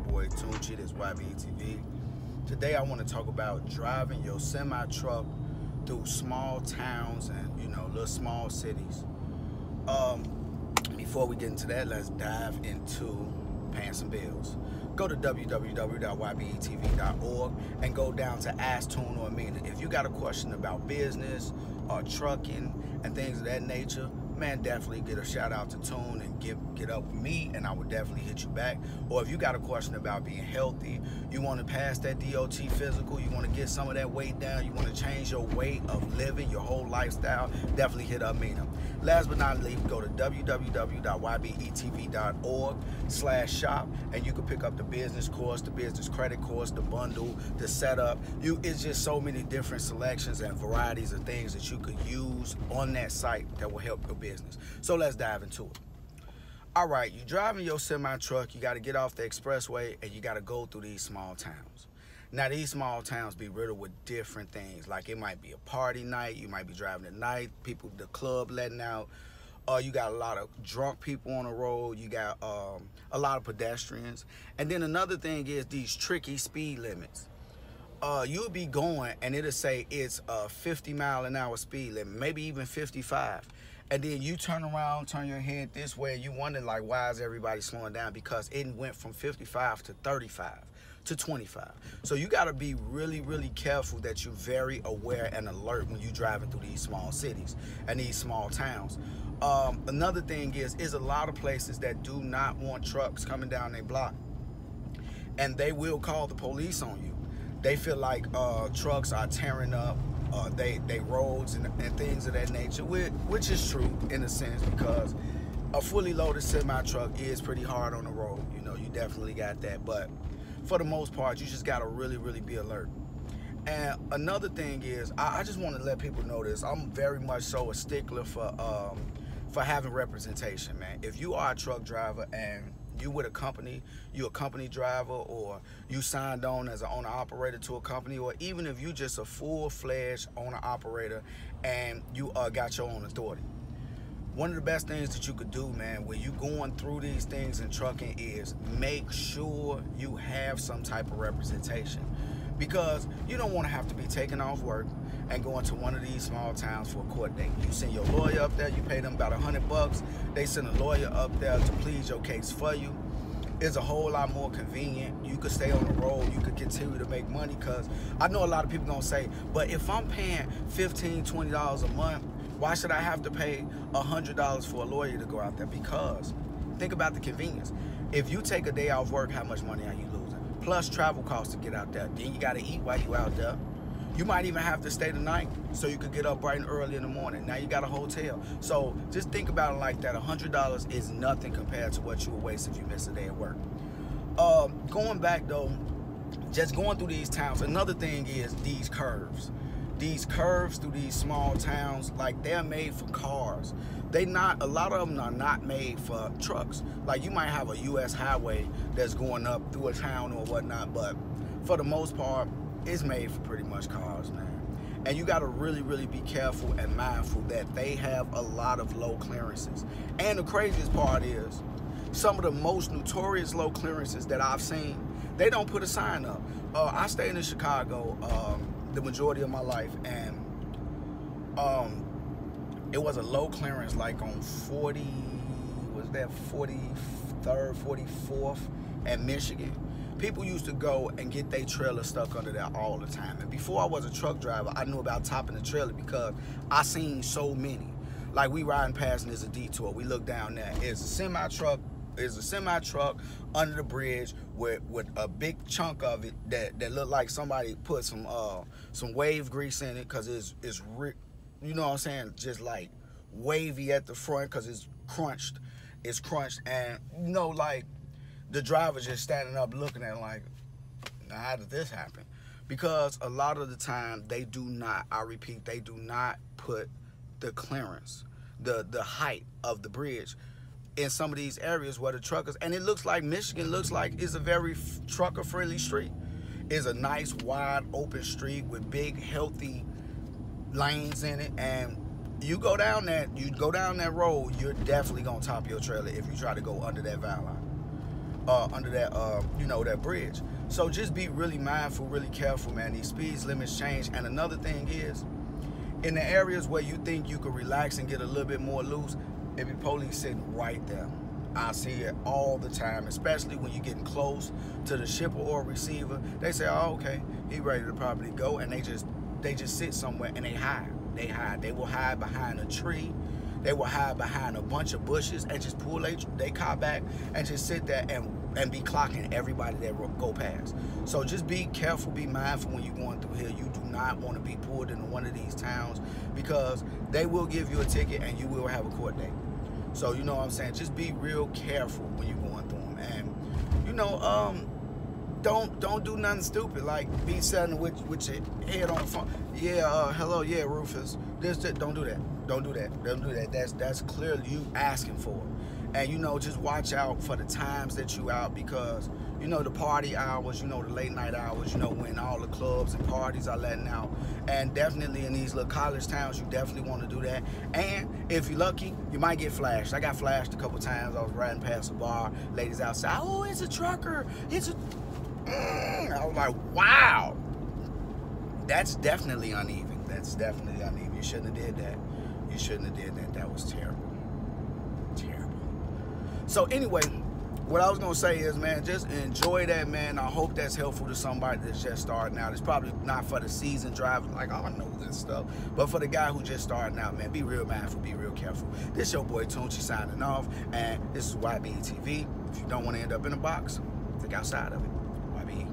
boy Tunchi, this Y.B.E.T.V. Today I want to talk about driving your semi-truck through small towns and, little small cities. Before we get into that, let's dive into paying some bills. Go to www.ybetv.org and go down to Ask Tune or Amina. If you got a question about business or trucking and things of that nature, man, definitely get a shout out to Tune and get up with me, and I would definitely hit you back. Or if you got a question about being healthy, you want to pass that DOT physical, you want to get some of that weight down, you want to change your way of living, your whole lifestyle, definitely hit up Mina. Last but not least, go to www.ybetv.org/shop, and you can pick up the business course, the business credit course, the bundle, the setup. It's just so many different selections and varieties of things that you could use on that site that will help your business. So let's dive into it. All right, you're driving your semi-truck, you got to get off the expressway, and you got to go through these small towns. Now, these small towns be riddled with different things. Like, it might be a party night, you might be driving at night, people, the club letting out. You got a lot of drunk people on the road, you got a lot of pedestrians. And then another thing is these tricky speed limits. You'll be going, and it'll say it's a 50-mile-an-hour speed limit, maybe even 55. And then you turn around, turn your head this way, and you wonder, like, why is everybody slowing down? Because it went from 55 to 35 to 25. So you got to be really, really careful that you're very aware and alert when you're driving through these small cities and these small towns. Another thing is a lot of places that do not want trucks coming down their block, and they will call the police on you. They feel like trucks are tearing up they roads and things of that nature, which is true in a sense, because a fully loaded semi-truck is pretty hard on the road. You definitely got that, but for the most part, you just got to really, really be alert. And another thing is, I just want to let people know this. I'm very much so a stickler for having representation, man. If you are a truck driver and you with a company, you a company driver, or you signed on as an owner-operator to a company, or even if you just a full-fledged owner-operator and you got your own authority, one of the best things that you could do, man, when you going through these things in trucking is make sure you have some type of representation, because you don't want to have to be taken off work and going to one of these small towns for a court date. You send your lawyer up there, you pay them about $100. They send a lawyer up there to plead your case for you. It's a whole lot more convenient. You could stay on the road, you could continue to make money, because I know a lot of people gonna say, but if I'm paying $15, $20 a month, why should I have to pay $100 for a lawyer to go out there? Because think about the convenience. If you take a day off work, how much money are you losing? Plus travel costs to get out there. Then you gotta eat while you out there. You might even have to stay the night so you could get up bright and early in the morning. Now you got a hotel. So just think about it like that. $100 is nothing compared to what you would waste if you miss a day at work. Going back though, just going through these towns, another thing is these curves. These curves through these small towns, like, they're made for cars. A lot of them are not made for trucks. Like, you might have a US highway that's going up through a town or whatnot, but for the most part, it's made for pretty much cars, man. And you got to really, really be careful and mindful that they have a lot of low clearances. And the craziest part is, some of the most notorious low clearances that I've seen, they don't put a sign up. I stayed in Chicago the majority of my life, and it was a low clearance like on 43rd, 44th at Michigan. People used to go and get their trailer stuck under there all the time. And before I was a truck driver, I knew about topping the trailer because I seen so many. Like, we riding past and there's a detour. We look down there. It's a semi-truck. It's a semi-truck under the bridge with a big chunk of it that looked like somebody put some wave grease in it, because it's you know what I'm saying, just like wavy at the front because it's crunched. It's crunched, and like, the driver just standing up looking at it like, now how did this happen? Because a lot of the time they do not, I repeat, they do not put the clearance, the height of the bridge in some of these areas where the truckers, and it looks like Michigan looks like it's a very trucker-friendly street. It's a nice, wide, open street with big, healthy lanes in it, and you go down that road, you're definitely gonna top your trailer if you try to go under that valve line. under that you know, that bridge. So just be really mindful, really careful, man. These speed limits change. And another thing is, in the areas where you think you could relax and get a little bit more loose, it be police sitting right there. I see it all the time, especially when you're getting close to the shipper or receiver. They say, oh, okay, he ready to probably go, and they just sit somewhere and they hide. They hide. They will hide behind a tree. They will hide behind a bunch of bushes and just pull their car back and just sit there and be clocking everybody that go past. So just be careful, be mindful when you're going through here. You do not want to be pulled into one of these towns, because they will give you a ticket and you will have a court date. So, you know what I'm saying? Just be real careful when you're going through them. And, you know, don't do nothing stupid, like be sitting with your head on the phone. Yeah, hello, yeah, Rufus. Don't do that. Don't do that. Don't do that. That's clearly you asking for it. And, you know, just watch out for the times that you out, because, you know, the party hours, you know, the late night hours, you know, when all the clubs and parties are letting out. And definitely in these little college towns, you definitely want to do that. And if you're lucky, you might get flashed. I got flashed a couple times. I was riding past a bar, ladies outside, oh, it's a trucker. It's a... I was like, wow. That's definitely uneven. That's definitely uneven. You shouldn't have did that. You shouldn't have did that. That was terrible. Terrible. So anyway, what I was gonna say is, man, just enjoy that, man. I hope that's helpful to somebody that's just starting out. It's probably not for the seasoned driver, like, oh, I know this stuff. But for the guy who just starting out, man, be real mindful, be real careful. This your boy Tune signing off, and this is Y.B.E.T.V. If you don't want to end up in a box, think outside of it. Y.B.E.